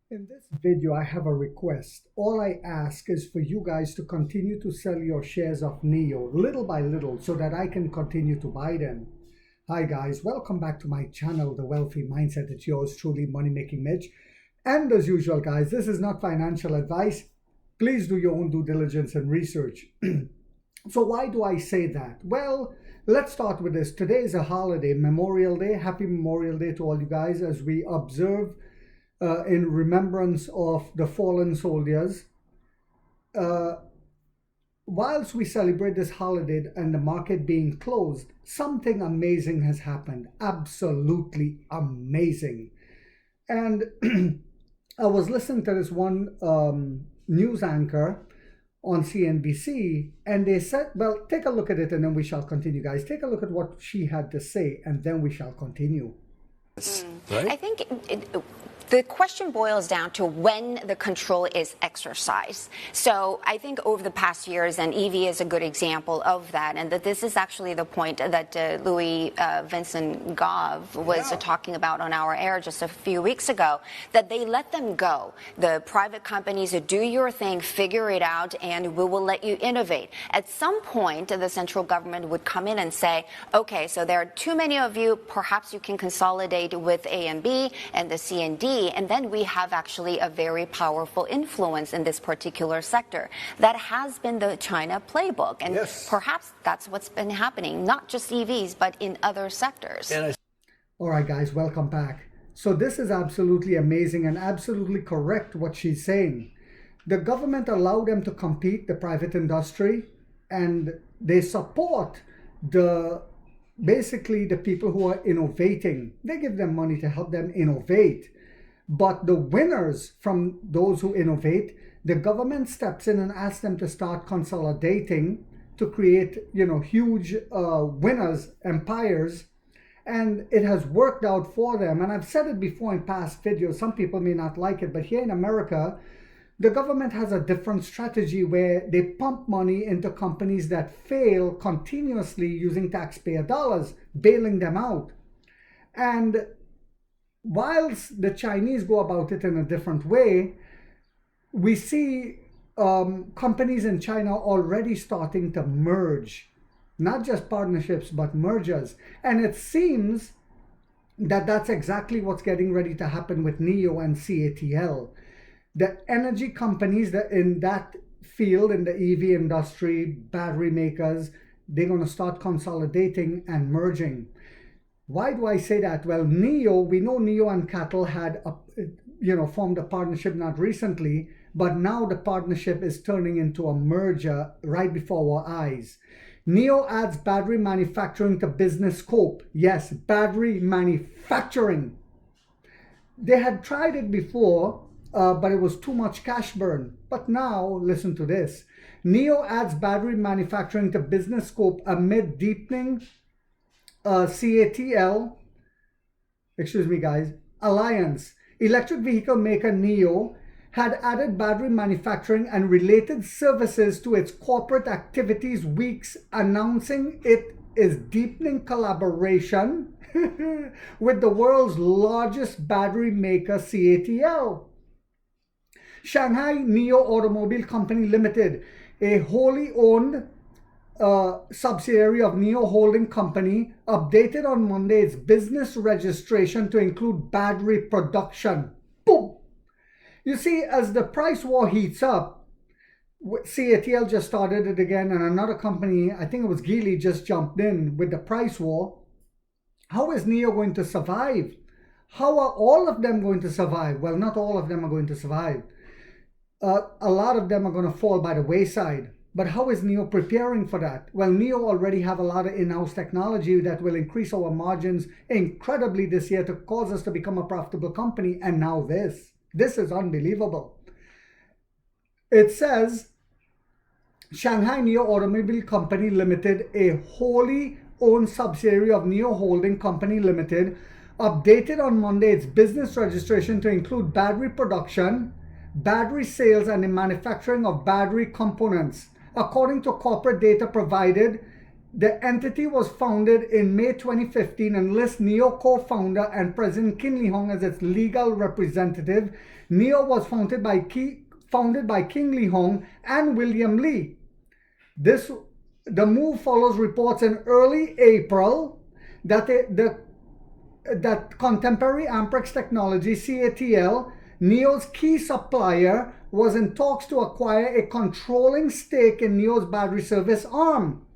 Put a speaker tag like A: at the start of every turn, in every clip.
A: In this video, I have a request. All I ask is for you guys to continue to sell your shares of NEO little by little so that I can continue to buy them. Hi guys, welcome back to my channel, The Wealthy Mindset. It's yours truly, Money Making Mitch. And as usual, guys, this is not financial advice. Please do your own due diligence and research. So why do I say that? Well, let's start with this. Today is a holiday, Memorial Day. Happy Memorial Day to all you guys as we observe in remembrance of the fallen soldiers. Whilst we celebrate this holiday and the market being closed, something amazing has happened. Absolutely amazing. And I was listening to this one news anchor on CNBC, and they said, well, take a look at it and then we shall continue, guys. Take a look at what she had to say and then we shall continue.
B: Right? I think the question boils down to when the control is exercised. So I think over the past years, and EV is a good example of that, and that this is actually the point that Louis Vincent Gove was talking about on our air just a few weeks ago, that they let them go. The private companies do your thing, figure it out, and we will let you innovate. At some point, the central government would come in and say, okay, so there are too many of you, perhaps you can consolidate with A and B and the C and D, and then we have actually a very powerful influence in this particular sector. That has been the China playbook, and perhaps that's what's been happening, not just EVs, but in other sectors.
A: All right, guys, welcome back. So this is absolutely amazing and absolutely correct what she's saying. The government allowed them to compete, the private industry, and they support basically the people who are innovating. They give them money to help them innovate. But the winners from those who innovate, the government steps in and asks them to start consolidating to create, huge winners, empires. And it has worked out for them. And I've said it before in past videos. Some people may not like it, but here in America, the government has a different strategy where they pump money into companies that fail continuously using taxpayer dollars, bailing them out. And whilst the Chinese go about it in a different way, we see companies in China already starting to merge, not just partnerships, but mergers. And it seems that that's exactly what's getting ready to happen with NEO and CATL. The energy companies that in that field, in the EV industry, battery makers, they're going to start consolidating and merging. Why do I say that? Well, NEO, we know NEO and CATL had formed a partnership not recently, but now the partnership is turning into a merger right before our eyes. NEO adds battery manufacturing to business scope. Yes, battery manufacturing. They had tried it before, but it was too much cash burn. But now, listen to this. NEO adds battery manufacturing to business scope amid deepening CATL, alliance. Electric vehicle maker NEO had added battery manufacturing and related services to its corporate activities weeks, announcing it is deepening collaboration with the world's largest battery maker, CATL. Shanghai NEO Automobile Company Limited, a wholly owned subsidiary of NEO Holding Company, updated on Monday its business registration to include battery production. Boom! You see, as the price war heats up, CATL just started it again, and another company, I think it was Geely, just jumped in with the price war. How is NEO going to survive? How are all of them going to survive? Well, not all of them are going to survive. A lot of them are going to fall by the wayside. But how is NEO preparing for that? Well, NEO already have a lot of in-house technology that will increase our margins incredibly this year to cause us to become a profitable company. And now this. This is unbelievable. It says, Shanghai NEO Automobile Company Limited, a wholly owned subsidiary of NEO Holding Company Limited, updated on Monday its business registration to include battery production, battery sales, and the manufacturing of battery components. According to corporate data provided The entity was founded in May 2015 and lists NEO co-founder and President Kin Lee Hong as its legal representative. NEO was founded by King Lee Hong and William Lee. The move follows reports in early April that that Contemporary Amperex Technology, CATL, NEO's key supplier, was in talks to acquire a controlling stake in NEO's battery service arm.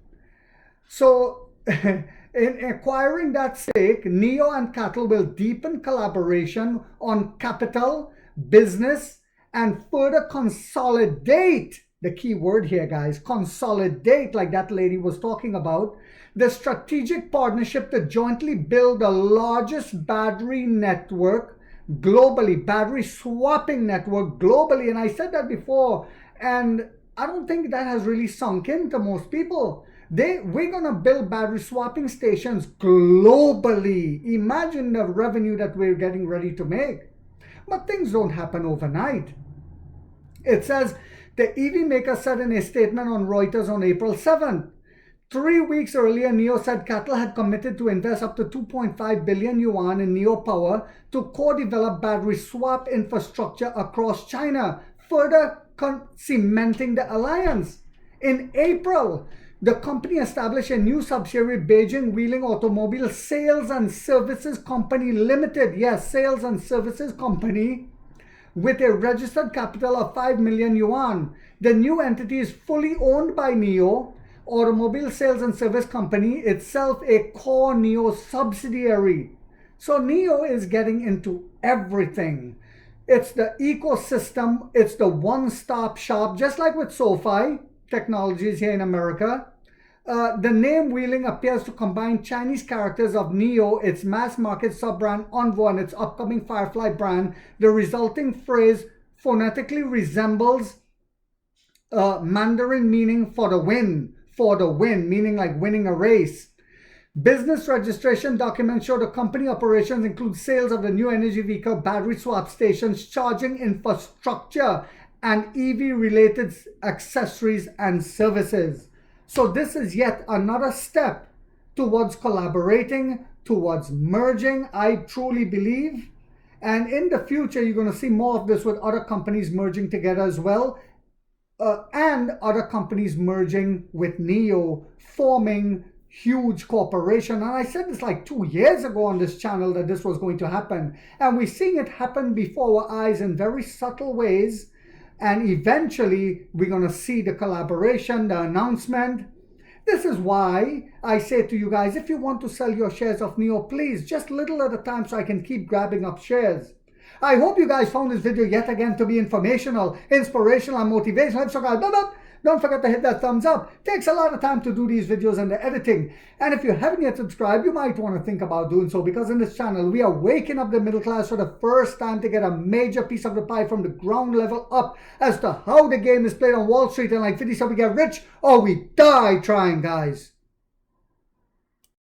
A: So, in acquiring that stake, NEO and CATL will deepen collaboration on capital, business, and further consolidate. The key word here, guys, consolidate, like that lady was talking about, the strategic partnership to jointly build the largest battery network globally, battery swapping network globally. And I said that before, and I don't think that has really sunk into most people. We're going to build battery swapping stations globally. Imagine the revenue that we're getting ready to make. But things don't happen overnight. It says, the EV maker said in a statement on Reuters on April 7th. 3 weeks earlier, NEO said CATL had committed to invest up to 2.5 billion yuan in NEO Power to co-develop battery swap infrastructure across China, further cementing the alliance. In April, the company established a new subsidiary, Beijing Wheeling Automobile Sales and Services Company Limited. Yes, Sales and Services Company, with a registered capital of 5 million yuan. The new entity is fully owned by NEO Automobile Sales and Service Company, itself a core NEO subsidiary. So NEO is getting into everything. It's the ecosystem. It's the one-stop shop, just like with SoFi Technologies here in America. The name Wheeling appears to combine Chinese characters of NEO, its mass market sub-brand Envoy, and its upcoming Firefly brand. The resulting phrase phonetically resembles Mandarin meaning for the win, meaning like winning a race. Business registration documents show the company operations include sales of the new energy vehicle battery swap stations, charging infrastructure, and EV-related accessories and services. So this is yet another step towards collaborating, towards merging, I truly believe. And in the future, you're going to see more of this with other companies merging together as well. And other companies merging with NEO, forming huge corporation. And I said this like 2 years ago on this channel that this was going to happen. And we're seeing it happen before our eyes in very subtle ways. And eventually, we're going to see the collaboration, the announcement. This is why I say to you guys, if you want to sell your shares of NEO, please, just little at a time so I can keep grabbing up shares. I hope you guys found this video yet again to be informational, inspirational, and motivational. So guys, don't forget to hit that thumbs up. It takes a lot of time to do these videos and the editing. And if you haven't yet subscribed, you might want to think about doing so, because in this channel, we are waking up the middle class for the first time to get a major piece of the pie from the ground level up as to how the game is played on Wall Street. And like 50 Cent, we get rich or we die trying, guys.